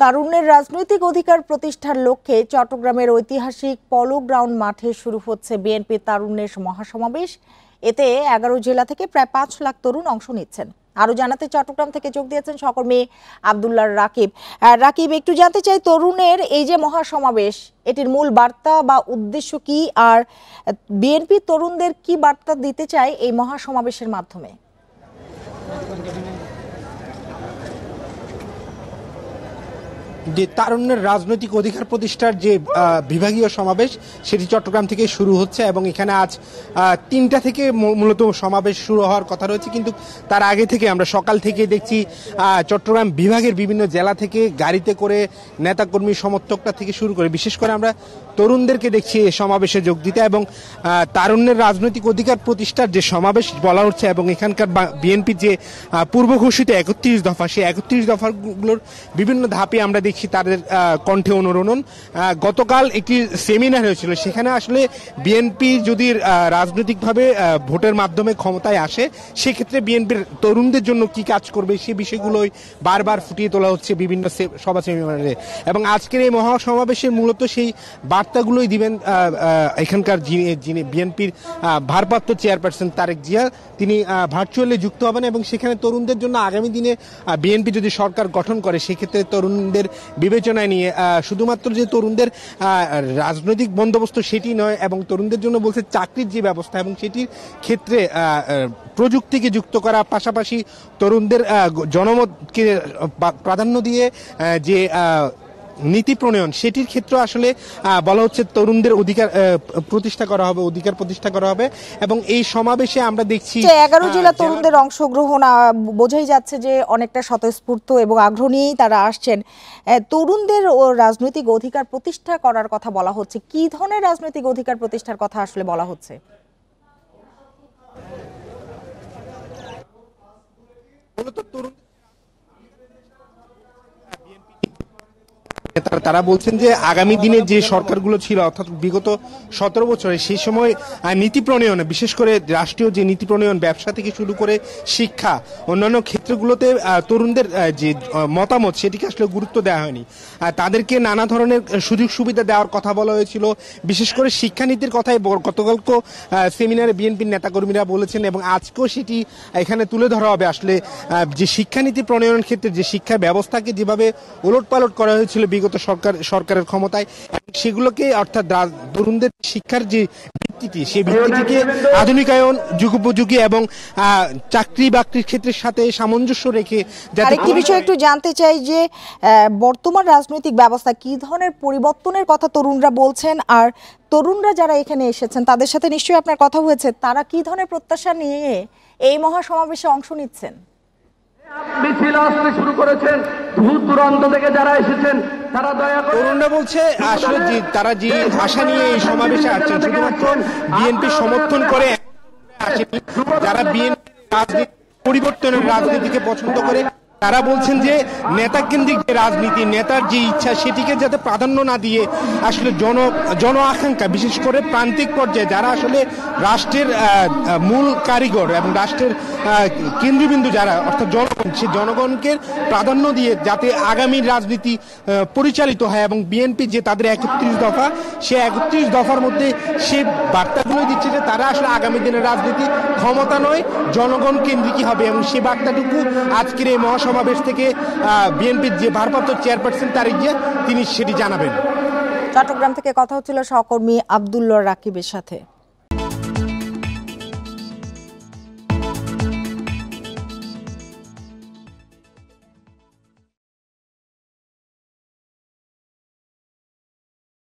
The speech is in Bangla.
তারুণ্যের রাজনৈতিক অধিকার প্রতিষ্ঠার লক্ষ্যে চট্টগ্রামের ঐতিহাসিক পলো গ্রাউন্ড মাঠে শুরু হচ্ছে বিএনপি তারুণ্যের মহাসমাবেশ। এতে 11 জেলা থেকে প্রায় 5 লাখ তরুণ অংশ নিচ্ছেন। আরো জানাতে চট্টগ্রাম থেকে যোগ দিয়েছেন সহকর্মী আব্দুল্লাহ রাকিব। রাকিব, একটু জানতে চাই, তরুণের এই যে মহাসমাবেশ, এটির মূল বার্তা বা উদ্দেশ্য কি, আর বিএনপি তরুণদের কি বার্তা দিতে চায় এই মহাসমাবেশের মাধ্যমে? যে তারুণ্যের রাজনৈতিক অধিকার প্রতিষ্ঠার যে বিভাগীয় সমাবেশ, সেটি চট্টগ্রাম থেকে শুরু হচ্ছে এবং এখানে আজ 3টা থেকে মূলত সমাবেশ শুরু হওয়ার কথা রয়েছে। কিন্তু তার আগে থেকে আমরা সকাল থেকে দেখছি চট্টগ্রাম বিভাগের বিভিন্ন জেলা থেকে গাড়িতে করে নেতাকর্মী সমর্থকরা থেকে শুরু করে বিশেষ করে আমরা তরুণদেরকে দেখছি এই সমাবেশে যোগ দিতে, এবং তারুণ্যের রাজনৈতিক অধিকার প্রতিষ্ঠার যে সমাবেশ বলা হচ্ছে এবং এখানকার বিএনপির যে পূর্ব ঘোষিত 31 দফা, সেই 31 দফাগুলোর বিভিন্ন ধাপে আমরা দেখছি তাদের কণ্ঠে অনুরণন। গতকাল একটি সেমিনার হয়েছিল, সেখানে আসলে বিএনপি যদি রাজনৈতিকভাবে ভোটের মাধ্যমে ক্ষমতায় আসে, সেক্ষেত্রে বিএনপির তরুণদের জন্য কি কাজ করবে সেই বিষয়গুলোই বারবার ফুটিয়ে তোলা হচ্ছে বিভিন্ন সভা সেমিনারে। এবং আজকের এই মহাসমাবেশের মূলত সেই বার্তাগুলোই দিবেন এখানকার যিনি বিএনপির ভারপ্রাপ্ত চেয়ারপারসন তারেক জিয়া, তিনি ভার্চুয়ালি যুক্ত হবেন এবং সেখানে তরুণদের জন্য আগামী দিনে বিএনপি যদি সরকার গঠন করে, সেক্ষেত্রে তরুণদের বিবেচনায় নিয়ে শুধুমাত্র যে তরুণদের রাজনৈতিক বন্দোবস্ত সেটি নয়, এবং তরুণদের জন্য বলছে চাকরির যে ব্যবস্থা এবং সেটির ক্ষেত্রে প্রযুক্তিকে যুক্ত করা, পাশাপাশি তরুণদের জনমতকে প্রাধান্য দিয়ে যে নীতি প্রণয়ন, সেটির ক্ষেত্রে আসলে বলা হচ্ছে তরুণদের অধিকার প্রতিষ্ঠা করা হবে। এবং এই সমাবেশে আমরা দেখছি 11 জেলা তরুণদের অংশগ্রহণ, বোঝাই যাচ্ছে যে অনেকটা স্বতঃস্ফূর্ত এবং আগ্রহ নিয়েই তারা আসছেন। তরুণদের রাজনৈতিক অধিকার প্রতিষ্ঠা করার কথা বলা হচ্ছে, কি ধরনের রাজনৈতিক অধিকার প্রতিষ্ঠার কথা আসলে বলা হচ্ছে? তারা বলছেন যে আগামী দিনে যে সরকারগুলো ছিল, অর্থাৎ বিগত 17 বছরে, সেই সময় নীতি প্রণয়নে, বিশেষ করে রাষ্ট্রীয় যে নীতি প্রণয়ন, ব্যবসা থেকে শুরু করে শিক্ষা, অন্যান্য ক্ষেত্রগুলোতে তরুণদের যে মতামত, সেটিকে আসলে গুরুত্ব দেওয়া হয়নি। তাদেরকে নানা ধরনের সুযোগ সুবিধা দেওয়ার কথা বলা হয়েছিল, বিশেষ করে শিক্ষানীতির কথাই গতকালকে সেমিনারে বিএনপির নেতাকর্মীরা বলেছেন এবং আজকেও সেটি এখানে তুলে ধরা হবে। আসলে যে শিক্ষানীতি প্রণয়নের ক্ষেত্রে যে শিক্ষা ব্যবস্থাকে যেভাবে ওলটপালট করা হয়েছিল বিগত সরকারের ক্ষমতায়, সেগুলোকে অর্থাৎ তরুণদের শিক্ষার যে ভিত্তিটি, সেই ভিত্তিটিকে আধুনিকায়ন, যুগোপযোগী এবং চাকরি বাকরির ক্ষেত্রের সাথে সামঞ্জস্য রেখে। আরেকটি বিষয় একটু জানতে চাই যে বর্তমান রাজনৈতিক ব্যবস্থা কি ধরনের পরিবর্তনের কথা তরুণরা বলছেন, আর তরুণরা যারা এখানে এসেছেন তাদের সাথে নিশ্চয়ই আপনার কথা হয়েছে, তারা কি ধরনের প্রত্যাশা নিয়ে এই মহাসমাবেশে অংশ নিচ্ছেন? মিছিল আসতে শুরু করেছেন, দূর দূরান্ত থেকে যারা এসেছেন তারা দয়া করে, তরুণরা বলছে আসলে যে তারা যে আশা নিয়ে এই সমাবেশে আসছেন, শুধুমাত্র বিএনপি সমর্থন করে আসেনি, যারা বিএনপি রাজনীতি পরিবর্তনের রাজনীতিকে পছন্দ করে, তারা বলছেন যে নেতা কেন্দ্রিক যে রাজনীতি, নেতার যে ইচ্ছা, সেটিকে যাতে প্রাধান্য না দিয়ে আসলে জন আকাঙ্ক্ষা, বিশেষ করে প্রান্তিক পর্যায়ে যারা আসলে রাষ্ট্রের মূল কারিগর এবং রাষ্ট্রের কেন্দ্রবিন্দু যারা, অর্থাৎ জনগণ, সেই জনগণকে প্রাধান্য দিয়ে যাতে আগামী রাজনীতি পরিচালিত হয়। এবং বিএনপি যে তাদের 31 দফা, সে 31 দফার মধ্যে সে বার্তাগুলো দিচ্ছে যে তারা আসলে আগামী দিনের রাজনীতি ক্ষমতা নয়, জনগণ কেন্দ্রিকই হবে। এবং সেই বার্তাটুকু আজকের এই মহাসমাবেশ থেকে বিএনপির যে ভারপ্রাপ্ত চেয়ারপারসন তারেক জিয়া, তিনি সেটি জানাবেন। চট্টগ্রাম থেকে কথা হচ্ছিল সহকর্মী আব্দুল্লাহ রাকিবের সাথে।